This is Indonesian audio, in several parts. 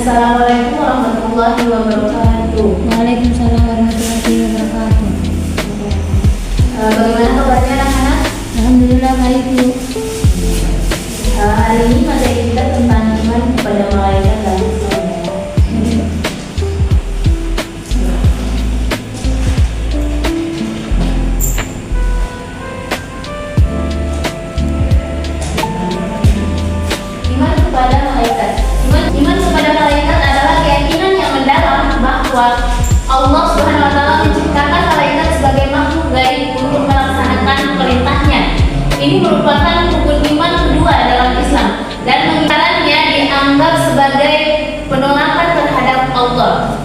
Assalamualaikum warahmatullahi wabarakatuh. Waalaikumsalam warahmatullahi wabarakatuh. Bagaimana kabarnya anak-anak? Alhamdulillah baik Bu. Hari ini materi kita tentang iman kepada malaikat dan Islam. Iman kepada malaikat. Iman kepada malaikat adalah keyakinan yang mendalam bahwa Allah Subhanahu wa taala menciptakan malaikat sebagai makhluk gaib untuk melaksanakan perintahnya. Ini merupakan rukun iman kedua dalam Islam dan mengingkarannya dianggap sebagai penolakan terhadap Allah.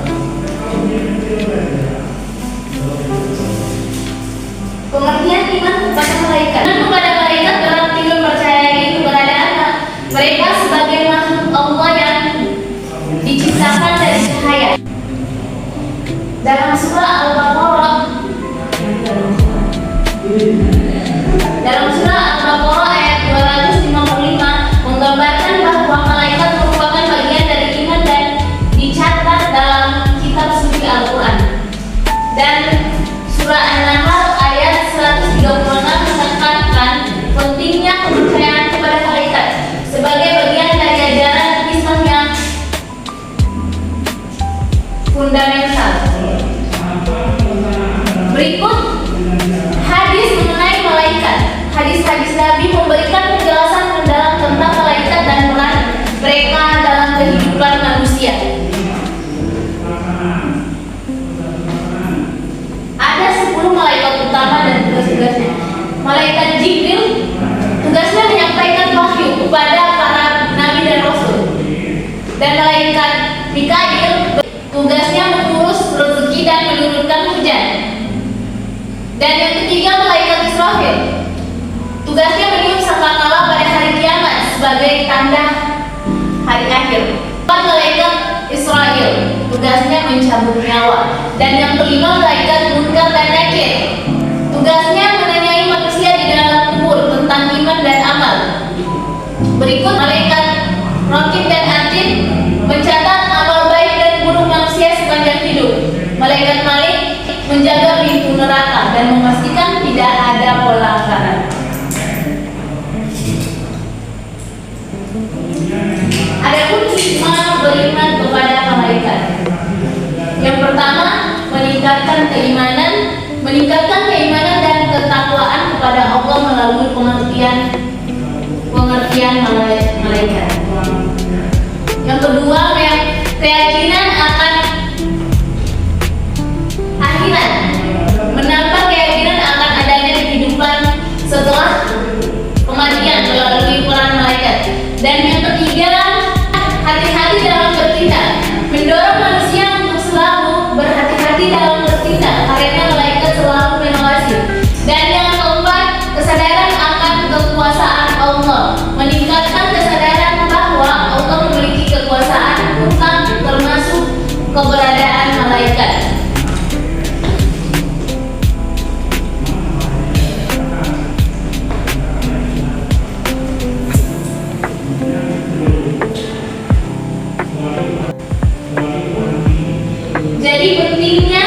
Pengertian iman kepada malaikat. Iman kepada malaikat berarti mempercayai keberadaan mereka sebagai makhluk Allah yang diciptakan dari cahaya. Dalam surah Al-Baqarah ayat 255 menggambarkan bahwa malaikat merupakan bagian dari iman dan dicatat dalam kitab suci Al-Quran. Dan surah An-Nahl ayat 136 menekankan pentingnya kepercayaan kepada malaikat sebagai bagian dari ajaran Islam yang fundamental. Berikut hadis mengenai malaikat. Hadis-hadis Nabi memberikan penjelasan mendalam tentang malaikat dan peran mereka dalam kehidupan manusia. Ada 10 malaikat utama dan tugas-tugasnya. Malaikat Jibril tugasnya menyampaikan wahyu kepada para nabi dan rasul. Dan malaikat Mikail tugasnya mengurus rezeki dan menurunkan hujan. Dan yang ketiga malaikat Israfil, tugasnya meniup sangkakala pada hari kiamat sebagai tanda hari akhir. Malaikat Israel, tugasnya mencabut nyawa. Dan yang kelima malaikat Munkar dan Nakir, tugasnya menanyai manusia di dalam kubur tentang iman dan amal. Berikut malaikat Raqib dan Atid mencatat amal baik dan buruk manusia sepanjang hidup. Malaikat Malik menjaga pintu neraka dan memastikan tidak ada pelanggaran. Adapun hikmah beriman kepada malaikat. Yang pertama, meningkatkan keimanan dan ketakwaan kepada Allah melalui pengertian malaikat. Yang kedua, keyakinan akan akhirat, menambah keyakinan akan adanya kehidupan setelah kematian melalui peran malaikat. Dan yang ketiga, hati-hati dalam bertindak, mendorong manusia untuk selalu berhati-hati dalam bertindak karena malaikat selalu mengawasi. Dan yang keempat, kesadaran akan kekuasaan Allah, meningkatkan kesadaran bahwa Allah memiliki kekuasaan mutlak termasuk keberadaan malaikat. Jadi pentingnya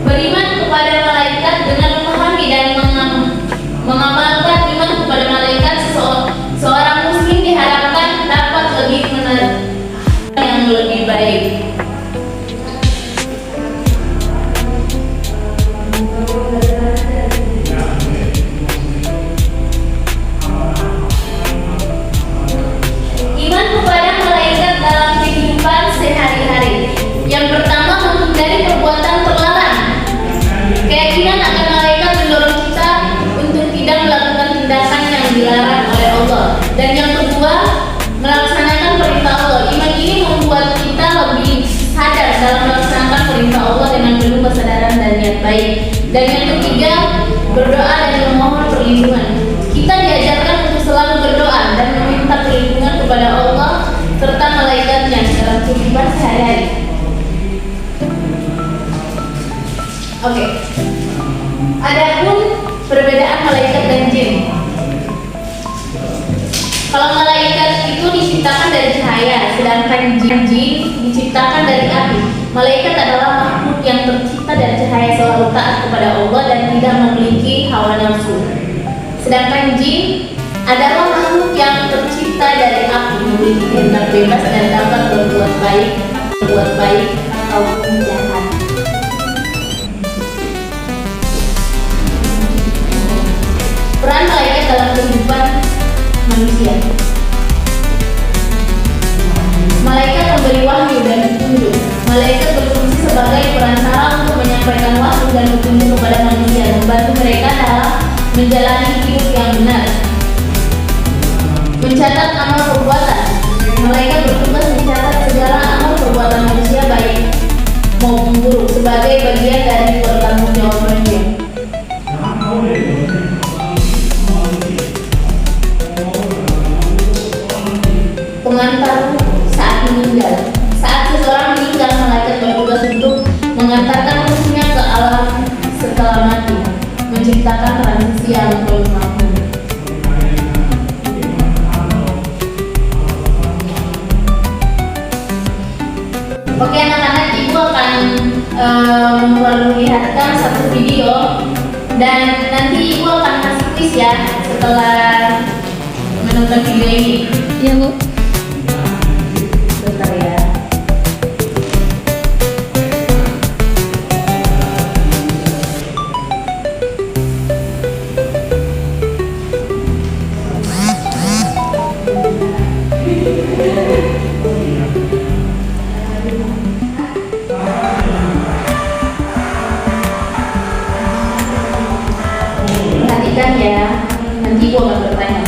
beriman kepada malaikat dengan memahami dan mengamalkan iman kepada malaikat. Seorang muslim diharapkan dapat lebih menerima yang lebih baik. Iman kepada malaikat dalam kehidupan sehari-hari. Yang pertama, menghindari perbuatan terlarang. Keyakinan akan malaikat mendorong kita untuk tidak melakukan tindakan yang dilarang oleh Allah. Dan yang kedua, melaksanakan perintah Allah. Iman ini membuat kita lebih sadar dalam melaksanakan perintah Allah dengan penuh kesadaran dan niat baik. Dan yang ketiga, berdoa dan memohon perlindungan. Kita diajarkan untuk selalu berdoa dan meminta perlindungan kepada Allah serta malaikatnya dalam kehidupan sehari-hari. Oke. Adapun perbedaan malaikat dan jin. Kalau malaikat itu diciptakan dari cahaya. cahaya, sedangkan jin diciptakan dari api. Malaikat adalah makhluk yang tercipta dari cahaya, selalu taat kepada Allah dan tidak memiliki hawa nafsu. Sedangkan jin adalah makhluk yang tercipta dari api, memiliki kehendak bebas dan dapat berbuat baik ataupun jahat. Peran malaikat dalam kehidupan manusia. Malaikat memberi wahyu dan petunjuk. Malaikat berfungsi sebagai perantara untuk menyampaikan wahyu dan petunjuk kepada manusia, membantu mereka dalam menjalani hidup yang benar. Mencatat amal perbuatan. Malaikat bertugas mencatat segala amal perbuatan manusia baik maupun buruk sebagai bagian dari pertanggungjawabannya. Pengantar saat meninggal. Saat seseorang meninggal, malaikat bertugas untuk mengantarkan ruhnya ke alam setelah mati, menciptakan transisi alam mahfuz. Oke anak-anak, ibu akan memperlihatkan satu video dan nanti ibu akan kasih kuis ya setelah menonton video ini. Iya Bu. Bentar ya. Perhatikan ya, nanti ibu akan bertanya.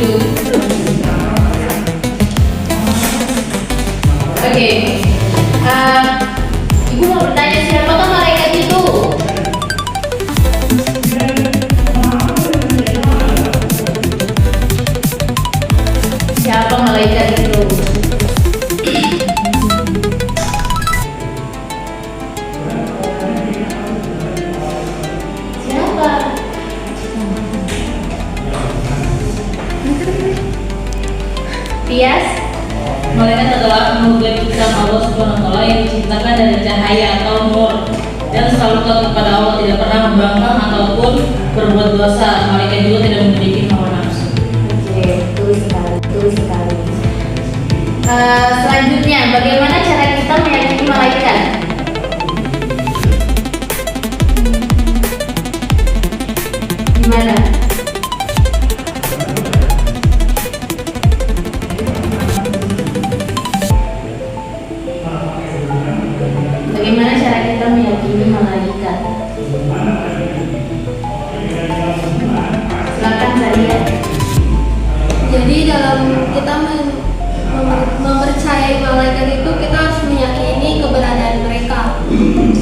duduk. Oke. Ibu mau bertanya, siapakah malaikat itu? Siapa malaikat itu? Siapa? Tias? Malaikat adalah makhluk gaib ciptaan Allah Subhanahu wa taala yang diciptakan dari cahaya atau nur dan selalu taat kepada Allah, tidak pernah membangkang ataupun berbuat dosa. Malaikat juga tidak memiliki hawa nafsu. Oke, betul sekali, betul sekali. Selanjutnya, bagaimana cara kita meyakini malaikat? Gimana? Bagaimana cara kita meyakini malaikat? Silakan saya. Jadi dalam kita mempercayai malaikat itu kita harus meyakini keberadaan mereka,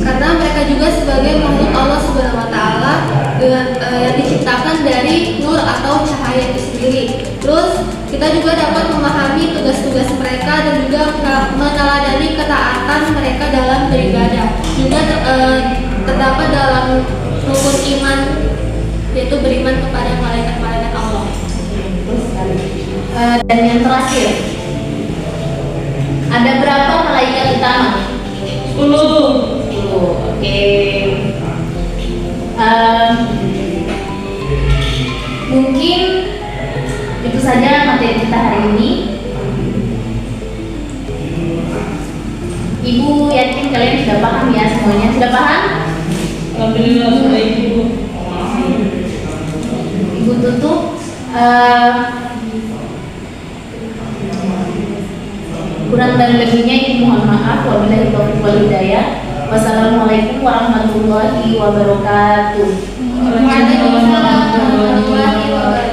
karena mereka juga sebagai makhluk Allah Subhanahu wa taala dengan yang diciptakan dari nur atau cahaya itu sendiri. Terus kita juga dapat memahami tugas-tugas mereka dan juga meneladani ketaatan mereka dalam beribadah. Juga terdapat dalam rukun iman, yaitu beriman kepada malaikat-malaikat Allah. Dan yang terakhir, ada berapa malaikat utama? 10. 10. Oke. Mungkin itu saja materi kita hari ini. Ibu yakin kalian sudah paham ya semuanya? Sudah paham? Alhamdulillah sudah Ibu. Ibu tutup. Kurang dan lebihnya ibu mohon maaf. Wabillahi taufiq wal hidayah. Wassalamualaikum warahmatullahi wabarakatuh. Waalaikumsalam warahmatullahi wabarakatuh.